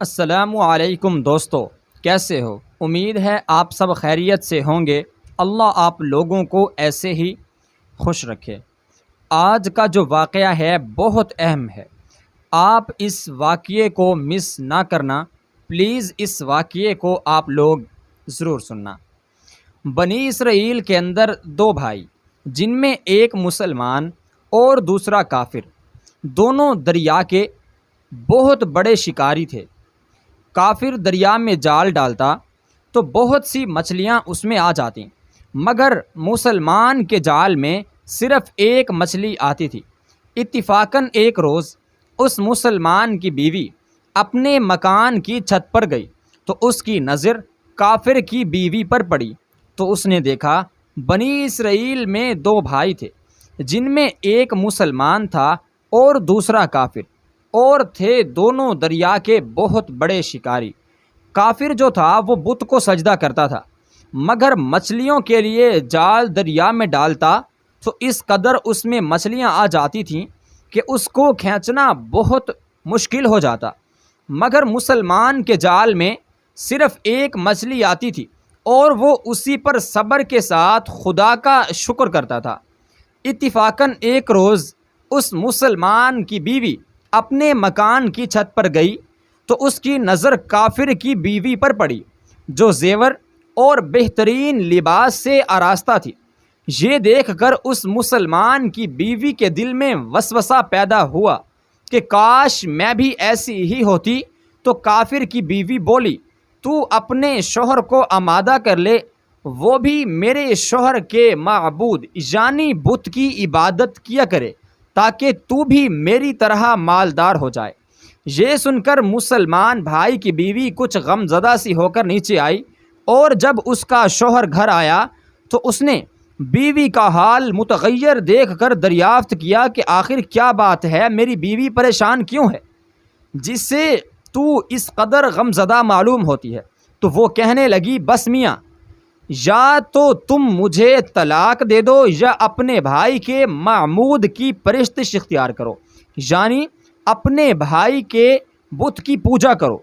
السلام علیکم دوستو، کیسے ہو؟ امید ہے آپ سب خیریت سے ہوں گے۔ اللہ آپ لوگوں کو ایسے ہی خوش رکھے۔ آج کا جو واقعہ ہے بہت اہم ہے، آپ اس واقعے کو مس نہ کرنا۔ پلیز اس واقعے کو آپ لوگ ضرور سننا۔ بنی اسرائیل کے اندر دو بھائی، جن میں ایک مسلمان اور دوسرا کافر، دونوں دریا کے بہت بڑے شکاری تھے۔ کافر دریا میں جال ڈالتا تو بہت سی مچھلیاں اس میں آ جاتیں، مگر مسلمان کے جال میں صرف ایک مچھلی آتی تھی۔ اتفاقاً ایک روز اس مسلمان کی بیوی اپنے مکان کی چھت پر گئی تو اس کی نظر کافر کی بیوی پر پڑی، تو اس نے دیکھا بنی اسرائیل میں دو بھائی تھے، جن میں ایک مسلمان تھا اور دوسرا کافر، اور تھے دونوں دریا کے بہت بڑے شکاری۔ کافر جو تھا وہ بت کو سجدہ کرتا تھا، مگر مچھلیوں کے لیے جال دریا میں ڈالتا تو اس قدر اس میں مچھلیاں آ جاتی تھیں کہ اس کو کھینچنا بہت مشکل ہو جاتا، مگر مسلمان کے جال میں صرف ایک مچھلی آتی تھی اور وہ اسی پر صبر کے ساتھ خدا کا شکر کرتا تھا۔ اتفاقاً ایک روز اس مسلمان کی بیوی اپنے مکان کی چھت پر گئی تو اس کی نظر کافر کی بیوی پر پڑی، جو زیور اور بہترین لباس سے آراستہ تھی۔ یہ دیکھ کر اس مسلمان کی بیوی کے دل میں وسوسہ پیدا ہوا کہ کاش میں بھی ایسی ہی ہوتی۔ تو کافر کی بیوی بولی، تو اپنے شوہر کو آمادہ کر لے، وہ بھی میرے شوہر کے معبود یعنی بت کی عبادت کیا کرے، تاکہ تو بھی میری طرح مالدار ہو جائے۔ یہ سن کر مسلمان بھائی کی بیوی کچھ غم زدہ سی ہو کر نیچے آئی، اور جب اس کا شوہر گھر آیا تو اس نے بیوی کا حال متغیر دیکھ کر دریافت کیا کہ آخر کیا بات ہے، میری بیوی پریشان کیوں ہے جس سے تو اس قدر غم زدہ معلوم ہوتی ہے؟ تو وہ کہنے لگی، بس میاں، یا تو تم مجھے طلاق دے دو یا اپنے بھائی کے معبود کی پرستش اختیار کرو، یعنی اپنے بھائی کے بت کی پوجا کرو۔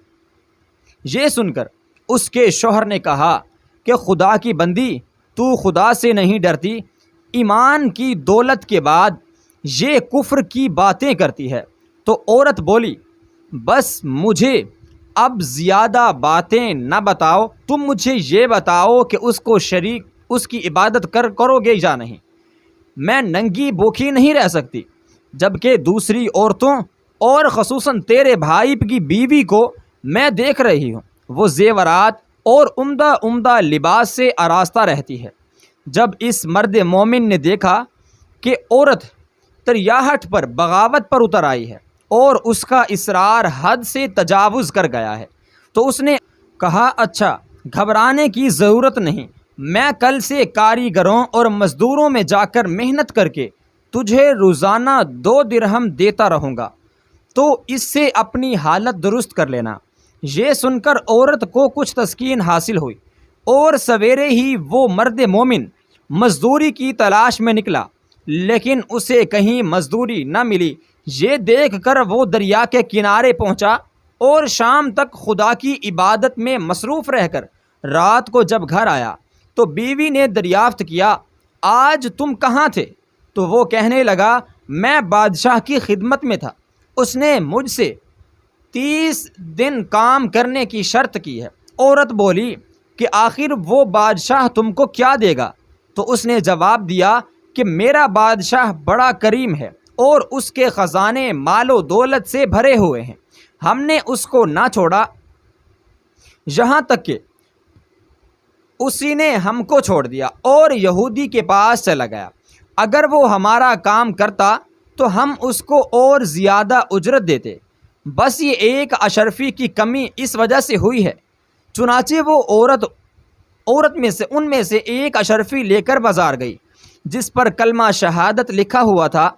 یہ سن کر اس کے شوہر نے کہا کہ خدا کی بندی، تو خدا سے نہیں ڈرتی، ایمان کی دولت کے بعد یہ کفر کی باتیں کرتی ہے۔ تو عورت بولی، بس مجھے اب زیادہ باتیں نہ بتاؤ، تم مجھے یہ بتاؤ کہ اس کو شریک اس کی عبادت کرو گے یا نہیں؟ میں ننگی بوکھی نہیں رہ سکتی، جبکہ دوسری عورتوں اور خصوصاً تیرے بھائی کی بیوی کو میں دیکھ رہی ہوں، وہ زیورات اور عمدہ عمدہ لباس سے آراستہ رہتی ہے۔ جب اس مرد مومن نے دیکھا کہ عورت تریاحٹ پر بغاوت پر اتر آئی ہے اور اس کا اصرار حد سے تجاوز کر گیا ہے، تو اس نے کہا، اچھا، گھبرانے کی ضرورت نہیں، میں کل سے کاریگروں اور مزدوروں میں جا کر محنت کر کے تجھے روزانہ 2 درہم دیتا رہوں گا، تو اس سے اپنی حالت درست کر لینا۔ یہ سن کر عورت کو کچھ تسکین حاصل ہوئی، اور سویرے ہی وہ مرد مومن مزدوری کی تلاش میں نکلا، لیکن اسے کہیں مزدوری نہ ملی۔ یہ دیکھ کر وہ دریا کے کنارے پہنچا اور شام تک خدا کی عبادت میں مصروف رہ کر رات کو جب گھر آیا تو بیوی نے دریافت کیا، آج تم کہاں تھے؟ تو وہ کہنے لگا، میں بادشاہ کی خدمت میں تھا، اس نے مجھ سے 30 دن کام کرنے کی شرط کی ہے۔ عورت بولی کہ آخر وہ بادشاہ تم کو کیا دے گا؟ تو اس نے جواب دیا کہ میرا بادشاہ بڑا کریم ہے اور اس کے خزانے مال و دولت سے بھرے ہوئے ہیں، ہم نے اس کو نہ چھوڑا یہاں تک کہ اسی نے ہم کو چھوڑ دیا اور یہودی کے پاس چلا گیا۔ اگر وہ ہمارا کام کرتا تو ہم اس کو اور زیادہ اجرت دیتے، بس یہ ایک اشرفی کی کمی اس وجہ سے ہوئی ہے۔ چنانچہ وہ عورت میں سے ان میں سے ایک اشرفی لے کر بازار گئی، جس پر کلمہ شہادت لکھا ہوا تھا۔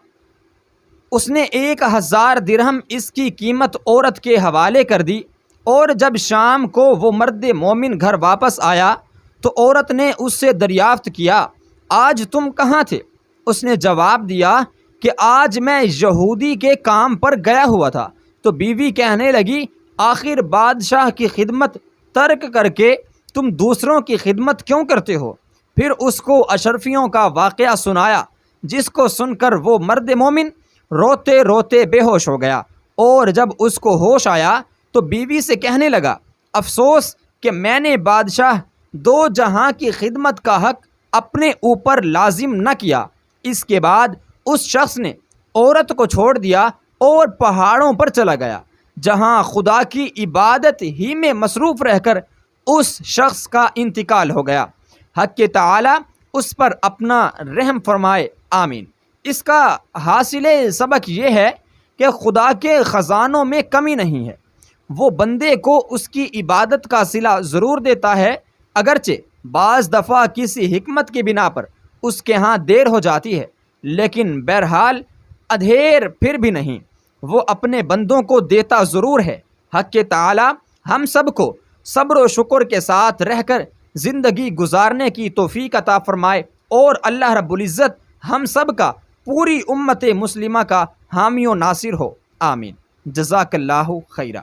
اس نے 1000 درہم اس کی قیمت عورت کے حوالے کر دی، اور جب شام کو وہ مرد مومن گھر واپس آیا تو عورت نے اس سے دریافت کیا، آج تم کہاں تھے؟ اس نے جواب دیا کہ آج میں یہودی کے کام پر گیا ہوا تھا۔ تو بیوی کہنے لگی، آخر بادشاہ کی خدمت ترک کر کے تم دوسروں کی خدمت کیوں کرتے ہو؟ پھر اس کو اشرفیوں کا واقعہ سنایا، جس کو سن کر وہ مرد مومن روتے روتے بے ہوش ہو گیا، اور جب اس کو ہوش آیا تو بیوی سے کہنے لگا، افسوس کہ میں نے بادشاہ دو جہاں کی خدمت کا حق اپنے اوپر لازم نہ کیا۔ اس کے بعد اس شخص نے عورت کو چھوڑ دیا اور پہاڑوں پر چلا گیا، جہاں خدا کی عبادت ہی میں مصروف رہ کر اس شخص کا انتقال ہو گیا۔ حق تعالی اس پر اپنا رحم فرمائے، آمین۔ اس کا حاصل سبق یہ ہے کہ خدا کے خزانوں میں کمی نہیں ہے۔ وہ بندے کو اس کی عبادت کا صلہ ضرور دیتا ہے، اگرچہ بعض دفعہ کسی حکمت کی بنا پر اس کے ہاں دیر ہو جاتی ہے، لیکن بہرحال ادھیر پھر بھی نہیں، وہ اپنے بندوں کو دیتا ضرور ہے۔ حق تعالی ہم سب کو صبر و شکر کے ساتھ رہ کر زندگی گزارنے کی توفیق عطا فرمائے، اور اللہ رب العزت ہم سب کا، پوری امت مسلمہ کا حامی و ناصر ہو، آمین۔ جزاک اللہ خیرہ۔